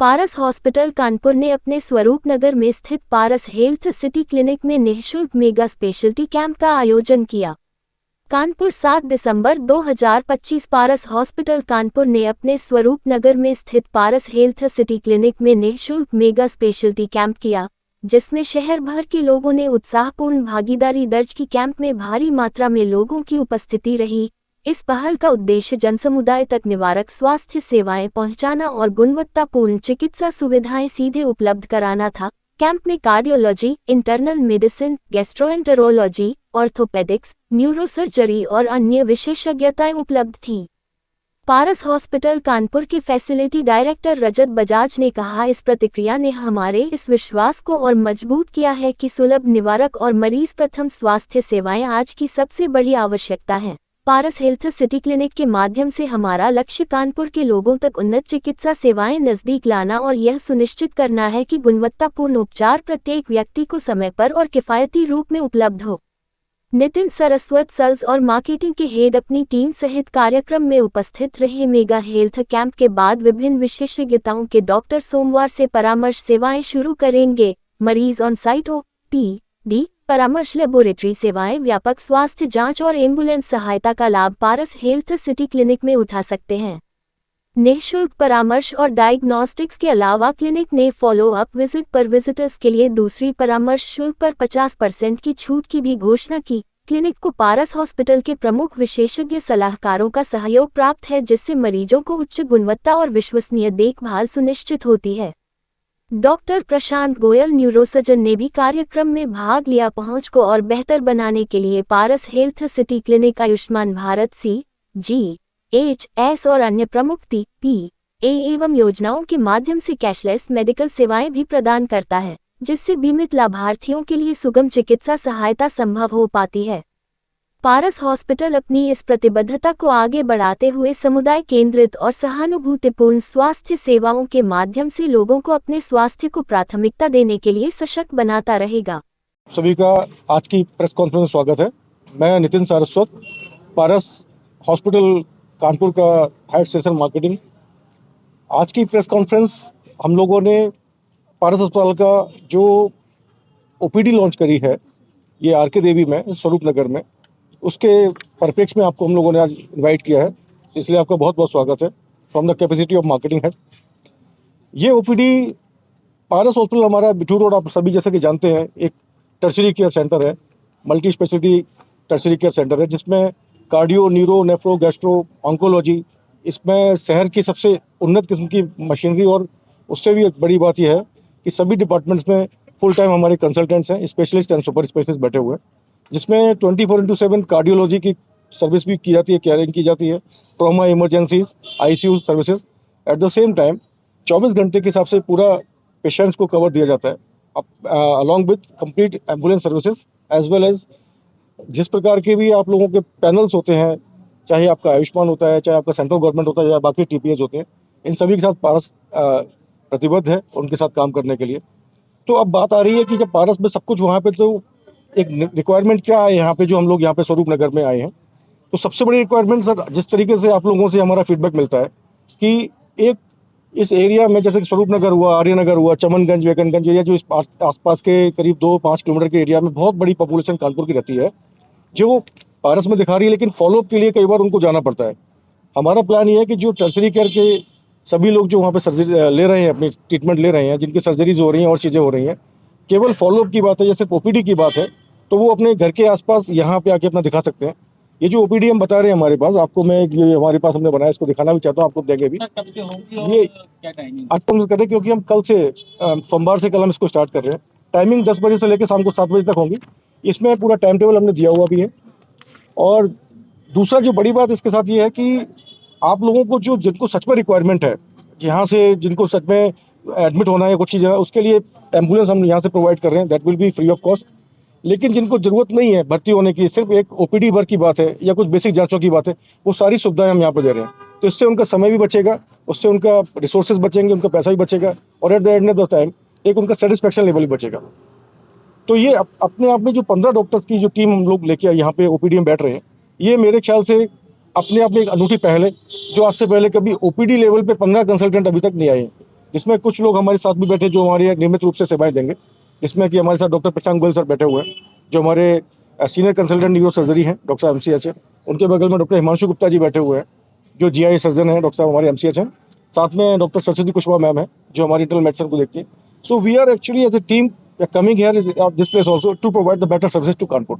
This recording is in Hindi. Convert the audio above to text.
पारस हॉस्पिटल कानपुर ने अपने स्वरूप नगर में स्थित पारस हेल्थ सिटी क्लिनिक में निःशुल्क मेगा स्पेशलिटी कैंप का आयोजन किया। कानपुर 7 दिसंबर 2025 पारस हॉस्पिटल कानपुर ने अपने स्वरूप नगर में स्थित पारस हेल्थ सिटी क्लिनिक में निःशुल्क मेगा स्पेशलिटी कैंप किया, जिसमें शहर भर के लोगों ने उत्साहपूर्ण भागीदारी दर्ज की। कैंप में भारी मात्रा में लोगों की उपस्थिति रही। इस पहल का उद्देश्य जनसमुदाय तक निवारक स्वास्थ्य सेवाएं पहुंचाना और गुणवत्तापूर्ण चिकित्सा सुविधाएं सीधे उपलब्ध कराना था। कैंप में cardiology, internal medicine, gastroenterology, orthopaedics, neurosurgery और अन्य विशेषज्ञताएं उपलब्ध थीं। पारस हॉस्पिटल कानपुर के फैसिलिटी डायरेक्टर रजत बजाज ने कहा, इस प्रतिक्रिया ने हमारे इस विश्वास को और मजबूत किया है कि सुलभ, निवारक और मरीज प्रथम स्वास्थ्य सेवाएं आज की सबसे बड़ी आवश्यकता हैं। पारस हेल्थ सिटी क्लिनिक के माध्यम से हमारा लक्ष्य कानपुर के लोगों तक उन्नत चिकित्सा सेवाएं नजदीक लाना और यह सुनिश्चित करना है कि गुणवत्तापूर्ण उपचार प्रत्येक व्यक्ति को समय पर और किफायती रूप में उपलब्ध हो। नितिन सरस्वत सेल्स और मार्केटिंग के हेड अपनी टीम सहित कार्यक्रम में उपस्थित रहे। मेगा हेल्थ कैंप के बाद विभिन्न विशेषज्ञताओं के डॉक्टर सोमवार से परामर्श सेवाएं शुरू करेंगे। मरीज ऑन साइट OPD परामर्श, लेबोरेटरी सेवाएं, व्यापक स्वास्थ्य जांच और एम्बुलेंस सहायता का लाभ पारस हेल्थ सिटी क्लिनिक में उठा सकते हैं। निःशुल्क परामर्श और डायग्नोस्टिक्स के अलावा क्लिनिक ने फॉलो अप विजिट पर विजिटर्स के लिए दूसरी परामर्श शुल्क पर 50% की छूट की भी घोषणा की। क्लिनिक को पारस हॉस्पिटल के प्रमुख विशेषज्ञ सलाहकारों का सहयोग प्राप्त है, जिससे मरीजों को उच्च गुणवत्ता और विश्वसनीय देखभाल सुनिश्चित होती है। डॉक्टर प्रशांत गोयल, न्यूरोसर्जन, ने भी कार्यक्रम में भाग लिया। पहुंच को और बेहतर बनाने के लिए Paras health city clinic Ayushman Bharat CGHS और अन्य प्रमुख TPA एवं योजनाओं के माध्यम से कैशलेस मेडिकल सेवाएं भी प्रदान करता है, जिससे बीमित लाभार्थियों के लिए सुगम चिकित्सा सहायता संभव हो पाती है। पारस हॉस्पिटल अपनी इस प्रतिबद्धता को आगे बढ़ाते हुए समुदाय केंद्रित और सहानुभूतिपूर्ण स्वास्थ्य सेवाओं के माध्यम से लोगों को अपने स्वास्थ्य को प्राथमिकता देने के लिए सशक्त बनाता रहेगा। सभी का आज की प्रेस कॉन्फ्रेंस में स्वागत है। मैं नितिन सारस्वत, पारस हॉस्पिटल कानपुर का हेड सेल्स एंड मार्केटिंग। आज की प्रेस कॉन्फ्रेंस हम लोगों ने पारस अस्पताल का जो OPD लॉन्च करी है, ये RK देवी में, स्वरूप नगर में, उसके परिप्रेक्ष्य में आपको हम लोगों ने आज इनवाइट किया है, इसलिए आपका बहुत बहुत स्वागत है from the capacity of marketing head. ये OPD पारस हॉस्पिटल हमारा बिठूर रोड, आप सभी जैसे कि जानते हैं, एक टर्शरी केयर सेंटर है, multi speciality tertiary care centre है, जिसमें cardio, neuro, nephro, gastro, oncology, इसमें शहर की सबसे उन्नत किस्म की मशीनरी, और उससे भी एक बड़ी बात यह है कि सभी डिपार्टमेंट्स में फुल टाइम हमारे कंसल्टेंट्स हैं, स्पेशलिस्ट एंड सुपर स्पेशलिस्ट बैठे हुए हैं, जिसमें 24/7 कार्डियोलॉजी की सर्विस भी की जाती है, केयरिंग की जाती है, trauma, emergencies, ICU services. At the same time 24 घंटे के हिसाब से पूरा पेशेंट्स को कवर दिया जाता है, along with complete ambulance services, as well as जिस प्रकार के भी आप लोगों के पैनल्स होते हैं, चाहे आपका आयुष्मान होता है, चाहे आपका सेंट्रल गवर्नमेंट होता है, या बाकी TPAs होते हैं, इन सभी के साथ पारस प्रतिबद्ध है उनके साथ काम करने के लिए। तो अब बात आ रही है कि जब पारस में सब कुछ वहाँ पे, तो एक रिक्वायरमेंट क्या है यहाँ पे, जो हम लोग यहाँ पे स्वरूप नगर में आए हैं, तो सबसे बड़ी रिक्वायरमेंट सर, जिस तरीके से आप लोगों से हमारा फीडबैक मिलता है कि एक इस एरिया में, जैसे कि स्वरूप नगर हुआ, आर्य नगर हुआ, चमनगंज, वेकनगंज एरिया, जो इस आसपास के करीब 2-5 किलोमीटर के एरिया में बहुत बड़ी पॉपुलेशन कानपुर की रहती है, जो पारस में दिखा रही है, लेकिन फॉलोअप के लिए कई बार उनको जाना पड़ता है। हमारा प्लान ये है कि जो टर्शरी केयर के सभी लोग जो वहाँ पे सर्जरी ले रहे हैं, अपनी ट्रीटमेंट ले रहे हैं, जिनकी सर्जरीज हो रही हैं और चीज़ें हो रही हैं, केवल फॉलोअप की बात है, जैसे OPD की बात है, तो वो अपने घर के आसपास यहाँ पे आके अपना दिखा सकते हैं। ये जो OPD हम बता रहे हैं हमारे पास, आपको मैं ये हमारे पास हमने बनाया, इसको दिखाना भी चाहता हूँ, आपको देंगे भी। कब से होगी ये क्या टाइमिंग? आज तो हम कर रहे हैं, क्योंकि हम कल से सोमवार से कल हम इसको स्टार्ट कर रहे हैं। टाइमिंग 10 बजे से लेकर शाम को 7 बजे तक होगी। इसमें पूरा टाइम टेबल हमने दिया हुआ भी है। और दूसरा जो बड़ी बात इसके साथ ये है कि आप लोगों को जो, जिनको सच में रिक्वायरमेंट है, यहाँ से जिनको सच में एडमिट होना है कुछ चीज़ है, उसके लिए एम्बुलेंस हम यहाँ से प्रोवाइड कर रहे हैं, that will be free of cost. लेकिन जिनको जरूरत नहीं है भर्ती होने की, सिर्फ एक OPD भर की बात है या कुछ बेसिक जांचों की बात है, वो सारी सुविधाएं हम यहाँ पर दे रहे हैं। तो इससे उनका समय भी बचेगा, उससे उनका रिसोर्सेज बचेंगे, उनका पैसा भी बचेगा, और at the end of the time एक उनका सेटिस्फेक्शन लेवल भी बचेगा। तो ये अपने आप में जो 15 डॉक्टर्स की जो टीम हम लोग लेके यहाँ पे OPD में बैठ रहे हैं, ये मेरे ख्याल से अपने आप में एक अनूठी पहल है, जो आज से पहले कभी OPD लेवल पे 15 कंसल्टेंट अभी तक नहीं आए हैं। जिसमें कुछ लोग हमारे साथ भी बैठे जो हमारे नियमित रूप से सेवाएं देंगे। इसमें कि हमारे साथ डॉक्टर प्रशांत गोयल सर बैठे हुए हैं, जो हमारे सीनियर कंसल्टेंट न्यूरो सर्जरी हैं, डॉक्टर एमसीएच है। उनके बगल में डॉक्टर हिमांशु गुप्ता जी बैठे हुए हैं, जो जीआई सर्जन हैं, डॉक्टर साहब हमारे एमसीएच हैं। साथ में डॉक्टर सरस्वती कुशवाहा मैम है, जो हमारी इंटरनल मेडिसिन को देखती है। So we are actually as a team coming here this place also to provide the better services to Kanpur.